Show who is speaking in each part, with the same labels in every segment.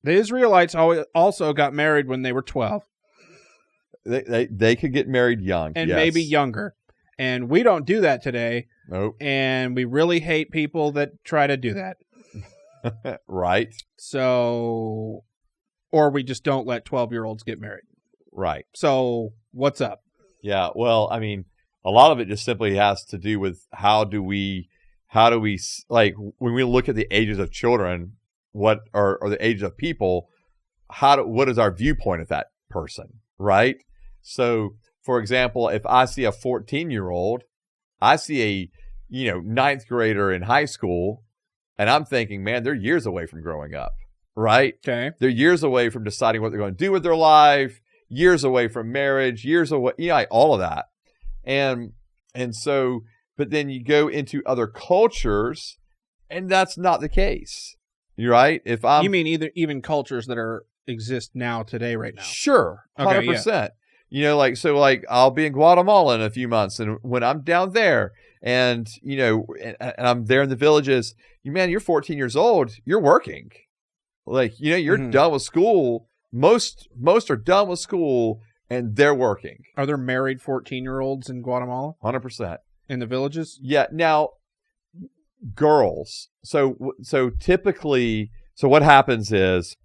Speaker 1: The Israelites also got married when they were 12.
Speaker 2: They could get married young.
Speaker 1: And
Speaker 2: yes.
Speaker 1: maybe younger. And we don't do that today.
Speaker 2: Nope.
Speaker 1: And we really hate people that try to do that.
Speaker 2: Right.
Speaker 1: So, or we just don't let 12-year-olds get married.
Speaker 2: Right.
Speaker 1: So, what's up?
Speaker 2: Yeah. Well, I mean, a lot of it just simply has to do with how do we, like, when we look at the ages of children, what are the ages of people, what is our viewpoint of that person? Right. So, for example, if I see a 14-year-old, I see a, ninth grader in high school, and I'm thinking, man, they're years away from growing up, right?
Speaker 1: Okay.
Speaker 2: They're years away from deciding what they're going to do with their life, years away from marriage, years away, all of that. And so, but then you go into other cultures, and that's not the case. You're right.
Speaker 1: You mean even cultures that exist now today, right now?
Speaker 2: Sure. 100%.
Speaker 1: Yeah.
Speaker 2: Like I'll be in Guatemala in a few months, and when I'm down there and I'm there in the villages, you're 14 years old, you're working. Like, you're done with school. Most are done with school and they're working.
Speaker 1: Are there married 14-year-olds in Guatemala?
Speaker 2: 100%.
Speaker 1: In the villages?
Speaker 2: Yeah. Now, girls. So typically, what happens is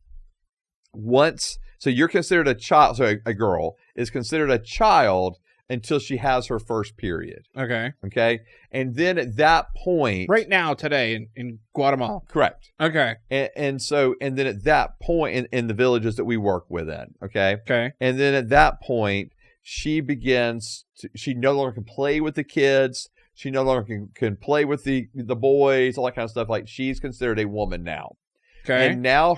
Speaker 2: so you're considered a child. So a girl is considered a child until she has her first period.
Speaker 1: Okay.
Speaker 2: Okay. And then at that point.
Speaker 1: Right now, today in Guatemala.
Speaker 2: Correct.
Speaker 1: Okay.
Speaker 2: And then at that point in the villages that we work within. Okay.
Speaker 1: Okay.
Speaker 2: And then at that point, she no longer can play with the kids. She no longer can play with the boys, all that kind of stuff. Like, she's considered a woman now.
Speaker 1: Okay.
Speaker 2: And now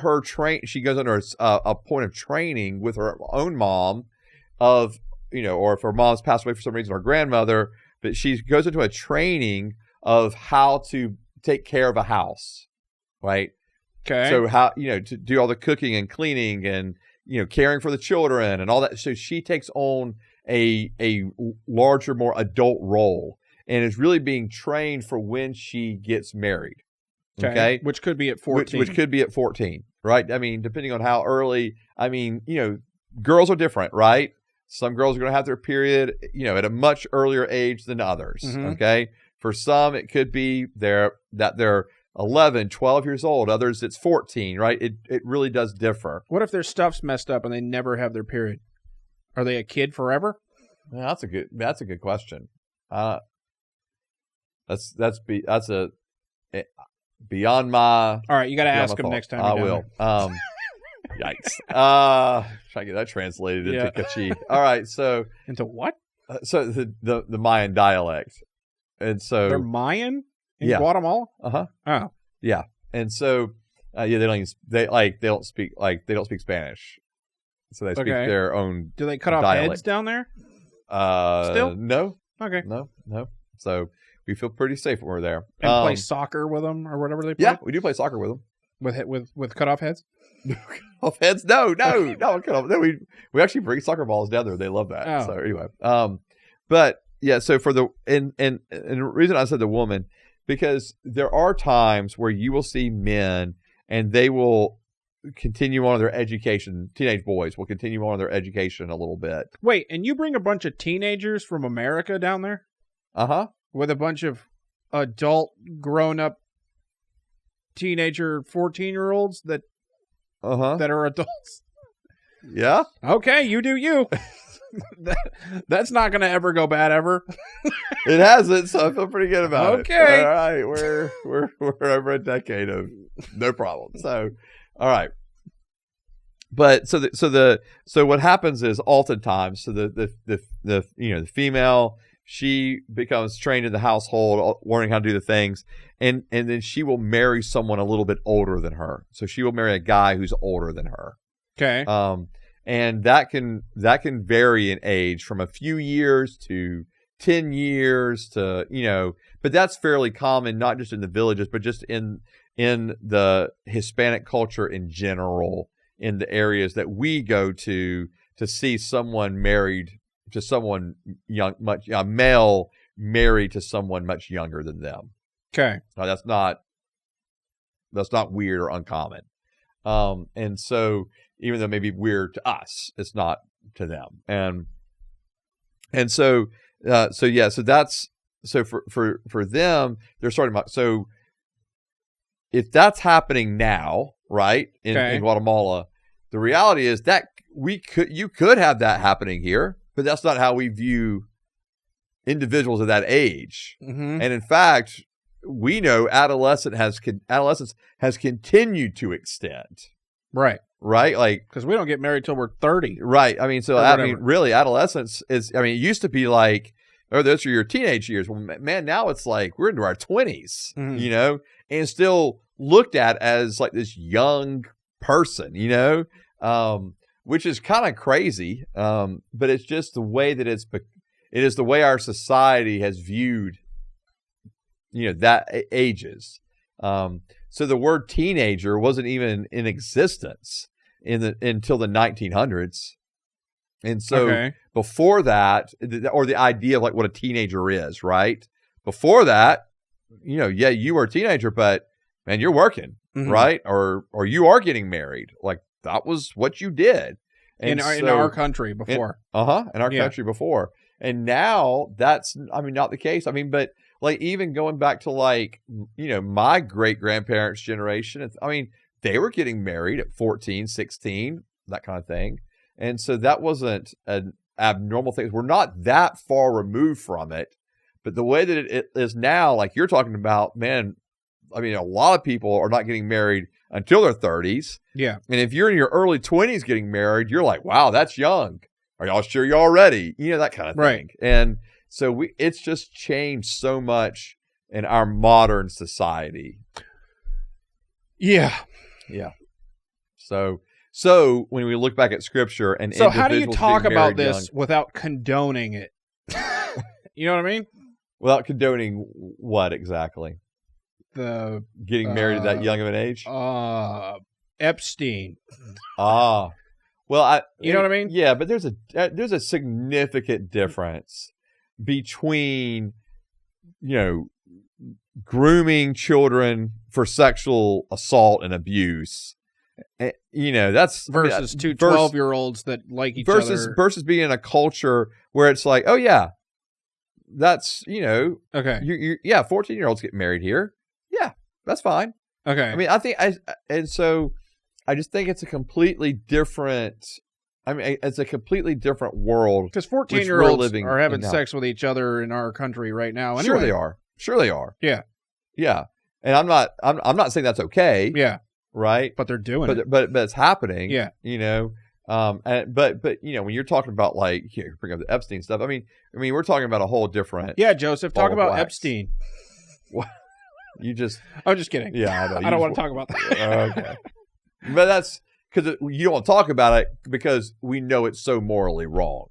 Speaker 2: she goes under a point of training with her own mom of, or if her mom's passed away for some reason, her grandmother, but she goes into a training of how to take care of a house, right?
Speaker 1: Okay.
Speaker 2: So how, to do all the cooking and cleaning and, caring for the children and all that. So she takes on a larger, more adult role and is really being trained for when she gets married. Okay.
Speaker 1: Which could be at 14.
Speaker 2: Which could be at 14, right? I mean, depending on how early, girls are different, right? Some girls are going to have their period, at a much earlier age than others. Mm-hmm. Okay. For some, it could be they're 11, 12 years old. Others, it's 14, right? It really does differ.
Speaker 1: What if their stuff's messed up and they never have their period? Are they a kid forever?
Speaker 2: Well, that's a good question. That's beyond my.
Speaker 1: All right, you got to ask him next time.
Speaker 2: I will. Yikes. Try to get that translated into Kachi. All right, so
Speaker 1: into what?
Speaker 2: So the Mayan dialect, and so
Speaker 1: they're Mayan in Guatemala. Oh,
Speaker 2: yeah, and so they don't speak Spanish, so they speak their own.
Speaker 1: Do they cut off
Speaker 2: dialect.
Speaker 1: heads down there?
Speaker 2: Still no.
Speaker 1: Okay,
Speaker 2: no. So we feel pretty safe when we're there.
Speaker 1: And play soccer with them or whatever they play?
Speaker 2: Yeah, we do play soccer with them.
Speaker 1: With cut off heads?
Speaker 2: Off heads? No. We actually bring soccer balls down there. They love that.
Speaker 1: Oh.
Speaker 2: So anyway, but yeah. So for the and the reason I said the woman, because there are times where you will see men and they will continue on their education. Teenage boys will continue on their education a little bit.
Speaker 1: Wait, and you bring a bunch of teenagers from America down there? With a bunch of adult, grown-up teenager 14-year-olds that are adults.
Speaker 2: Yeah.
Speaker 1: Okay, you do you. That's not going to ever go bad ever.
Speaker 2: It hasn't, so I feel pretty good about it.
Speaker 1: Okay.
Speaker 2: All right, we're over a decade of no problem. So, all right. But so what happens is oftentimes, so the female, she becomes trained in the household, learning how to do the things, and then she will marry someone a little bit older than her. So she will marry a guy who's older than her.
Speaker 1: Okay.
Speaker 2: And that can vary in age from a few years to 10 years to, but that's fairly common, not just in the villages, but just in the Hispanic culture in general, in the areas that we go to see someone married to someone young, a male married to someone much younger than them.
Speaker 1: Okay.
Speaker 2: Now, that's not weird or uncommon. And so even though it may be weird to us, it's not to them. And so that's for them, they're starting about, so if that's happening now, right, in Guatemala, the reality is that you could have that happening here, but that's not how we view individuals of that age.
Speaker 1: Mm-hmm.
Speaker 2: And in fact, we know adolescence has continued to extend.
Speaker 1: Right.
Speaker 2: Like,
Speaker 1: because we don't get married till we're 30.
Speaker 2: Right. I mean, so really, adolescence is. I mean, it used to be like, oh, those are your teenage years. Well, man, now it's like we're into our 20s,
Speaker 1: mm-hmm.
Speaker 2: And still looked at as like this young person, which is kind of crazy. But it's just the way that it is the way our society has viewed, that ages. So the word teenager wasn't even in existence until the 1900s. And so before that, or the idea of like what a teenager is, right? Before that, you were a teenager, but man, you're working,
Speaker 1: mm-hmm.
Speaker 2: right? Or you are getting married. Like that was what you did.
Speaker 1: And in our country before.
Speaker 2: In our country before. And now that's, not the case. But like even going back to like, my great grandparents' generation, they were getting married at 14, 16, that kind of thing. And so that wasn't an abnormal thing. We're not that far removed from it. But the way that it is now, like you're talking about, man, a lot of people are not getting married until their 30s.
Speaker 1: Yeah.
Speaker 2: And if you're in your early 20s getting married, you're like, wow, that's young. Are y'all sure y'all ready? That kind of thing.
Speaker 1: Right.
Speaker 2: And so it's just changed so much in our modern society.
Speaker 1: Yeah.
Speaker 2: Yeah. So when we look back at scripture and
Speaker 1: so how do you talk about this
Speaker 2: young,
Speaker 1: without condoning it? You know what I mean?
Speaker 2: Without condoning what exactly?
Speaker 1: The
Speaker 2: getting married at that young of an age?
Speaker 1: Epstein.
Speaker 2: Well,
Speaker 1: you know what I mean?
Speaker 2: Yeah, but there's a significant difference between, grooming children for sexual assault and abuse. That's
Speaker 1: versus two 12-year-olds that like each other.
Speaker 2: Versus being in a culture where it's like, oh yeah, that's,
Speaker 1: okay.
Speaker 2: You 14-year-olds get married here. Yeah, that's fine.
Speaker 1: Okay.
Speaker 2: I just think it's a completely different. It's a completely different world.
Speaker 1: Because 14-year-olds are having sex with each other in our country right now. Anyway.
Speaker 2: Sure they are.
Speaker 1: Yeah.
Speaker 2: Yeah. And I'm not saying that's okay.
Speaker 1: Yeah.
Speaker 2: Right.
Speaker 1: But they're doing it.
Speaker 2: But it's happening.
Speaker 1: Yeah.
Speaker 2: But when you're talking about like bring up the Epstein stuff, we're talking about a whole different.
Speaker 1: Yeah, Joseph, talk about Epstein.
Speaker 2: What?
Speaker 1: I'm just kidding.
Speaker 2: Yeah, I know.
Speaker 1: I don't want to talk about that.
Speaker 2: Okay. But that's because you don't want to talk about it because we know it's so morally wrong.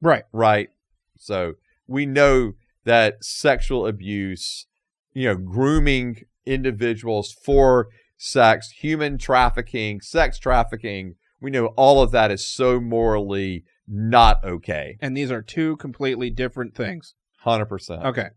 Speaker 1: Right.
Speaker 2: Right. So we know that sexual abuse, grooming individuals for sex, human trafficking, sex trafficking, we know all of that is so morally not okay.
Speaker 1: And these are two completely different things.
Speaker 2: 100%.
Speaker 1: Okay.